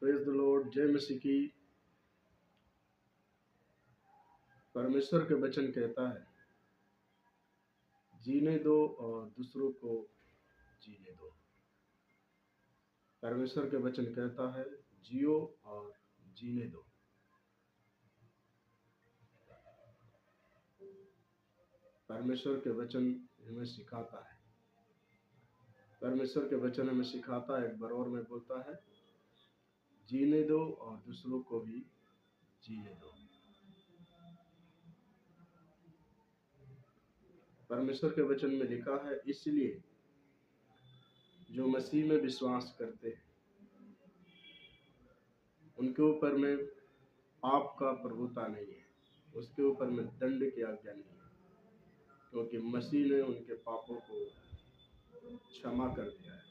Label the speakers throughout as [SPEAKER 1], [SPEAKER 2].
[SPEAKER 1] Praise the Lord. जय मसीह की। परमेश्वर के वचन कहता है, जीने दो और दूसरों को जीने दो। परमेश्वर के वचन कहता है, जियो और जीने दो। परमेश्वर के वचन हमें सिखाता है। परमेश्वर के वचन हमें सिखाता है, एक बार और में बोलता है, जीने दो और दूसरों को भी जीने दो। परमेश्वर के वचन में लिखा है, इसलिए जो मसीह में विश्वास करते हैं उनके ऊपर में पाप का प्रभुता नहीं है, उसके ऊपर में दंड की आज्ञा नहीं है, क्योंकि मसीह ने उनके पापों को क्षमा कर दिया है।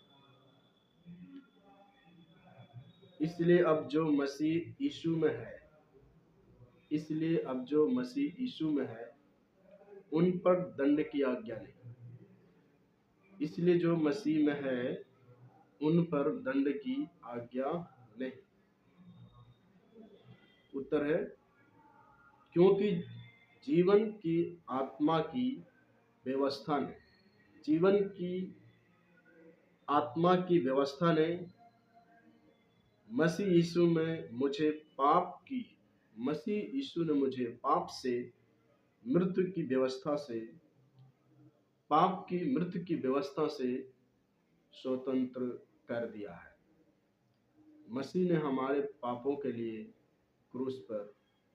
[SPEAKER 1] इसलिए अब जो मसीह यीशु में है, उन पर दंड की आज्ञा नहीं। इसलिए जो मसीह में है उन पर दंड की आज्ञा नहीं। उत्तर है, क्योंकि जीवन की आत्मा की व्यवस्था ने मसीह यीशु ने मुझे पाप की मृत्यु की व्यवस्था से स्वतंत्र कर दिया है। मसीह ने हमारे पापों के लिए क्रूस पर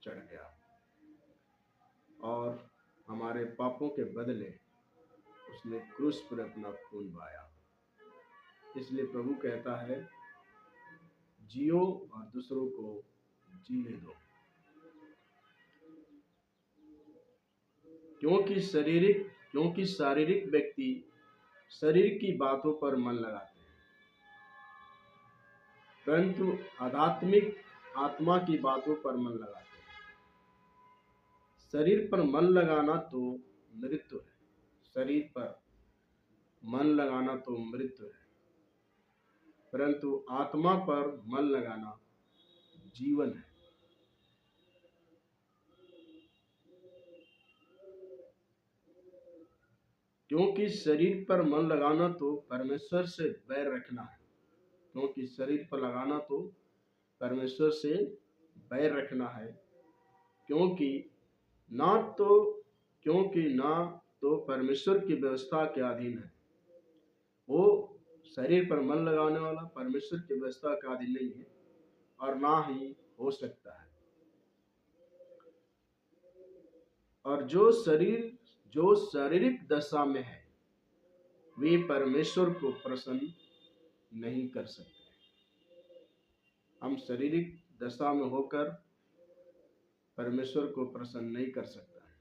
[SPEAKER 1] चढ़ गया और हमारे पापों के बदले उसने क्रूस पर अपना खून बहाया। इसलिए प्रभु कहता है, जियो और दूसरों को जीने दो। क्योंकि शारीरिक व्यक्ति शरीर की बातों पर मन लगाते हैं, परंतु आध्यात्मिक आत्मा की बातों पर मन लगाते हैं। शरीर पर मन लगाना तो मृत्यु है, परंतु आत्मा पर मन लगाना जीवन है। क्योंकि शरीर पर मन लगाना तो परमेश्वर से बैर रखना है, क्योंकि ना तो परमेश्वर की व्यवस्था के अधीन है। वो शरीर पर मन लगाने वाला परमेश्वर की व्यवस्था के अधीन नहीं है और ना ही हो सकता है। और जो शारीरिक दशा में है वे परमेश्वर को प्रसन्न नहीं कर सकते। हम शारीरिक दशा में होकर परमेश्वर को प्रसन्न नहीं कर सकता है।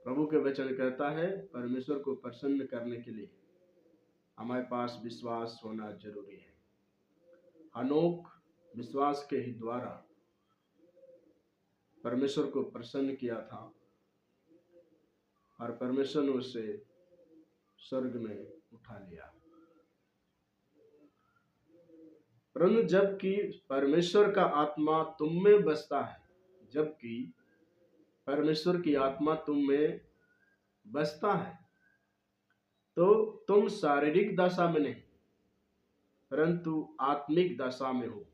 [SPEAKER 1] प्रभु के वचन कहता है, परमेश्वर को प्रसन्न करने के लिए हमारे पास विश्वास होना जरूरी है। हनोक विश्वास के ही द्वारा परमेश्वर को प्रसन्न किया था और परमेश्वर ने उसे स्वर्ग में उठा लिया। परंतु जबकि परमेश्वर का आत्मा तुम में बसता है, तो तुम शारीरिक दशा में नहीं परंतु आत्मिक दशा में हो।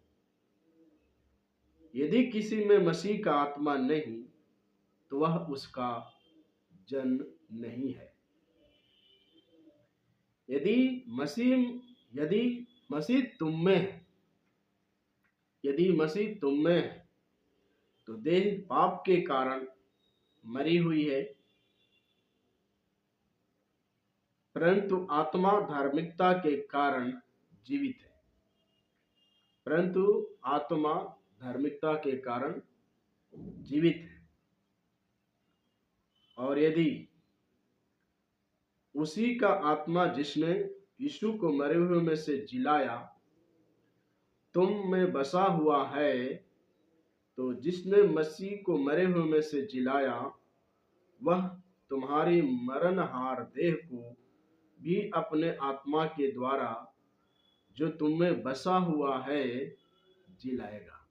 [SPEAKER 1] यदि किसी में मसीह का आत्मा नहीं तो वह उसका जन नहीं है। यदि मसीह तुम में है तो देह पाप के कारण मरी हुई है, परंतु आत्मा धार्मिकता के कारण जीवित है। और यदि उसी का आत्मा जिसने यीशु को मरे हुए में से जिलाया तुम में बसा हुआ है, तो जिसने मसीह को मरे हुए में से जिलाया वह तुम्हारी मरणहार देह को भी अपने आत्मा के द्वारा जो तुम में बसा हुआ है जी लाएगा।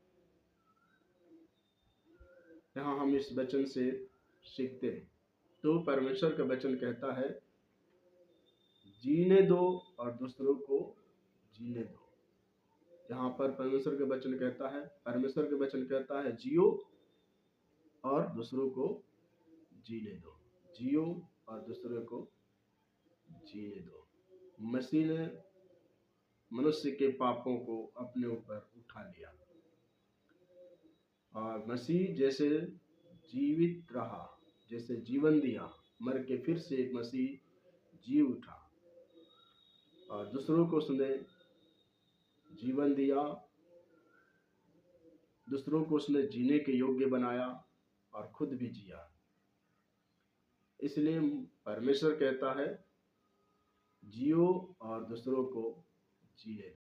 [SPEAKER 1] यहाँ हम इस वचन से सीखते हैं। तो परमेश्वर का वचन कहता है जीने दो और दूसरों को जीने दो। यहाँ पर परमेश्वर का वचन कहता है, परमेश्वर का वचन कहता है जियो और दूसरों को जीने दो, जियो और दूसरों को जीने दो। मसीह ने मनुष्य के पापों को अपने ऊपर उठा लिया और मसीह जैसे जीवित रहा, जैसे जीवन दिया, मर के फिर से मसीह जी उठा और दूसरों को उसने जीवन दिया, दूसरों को उसने जीने के योग्य बनाया और खुद भी जिया। इसलिए परमेश्वर कहता है जियो और दूसरों को जीने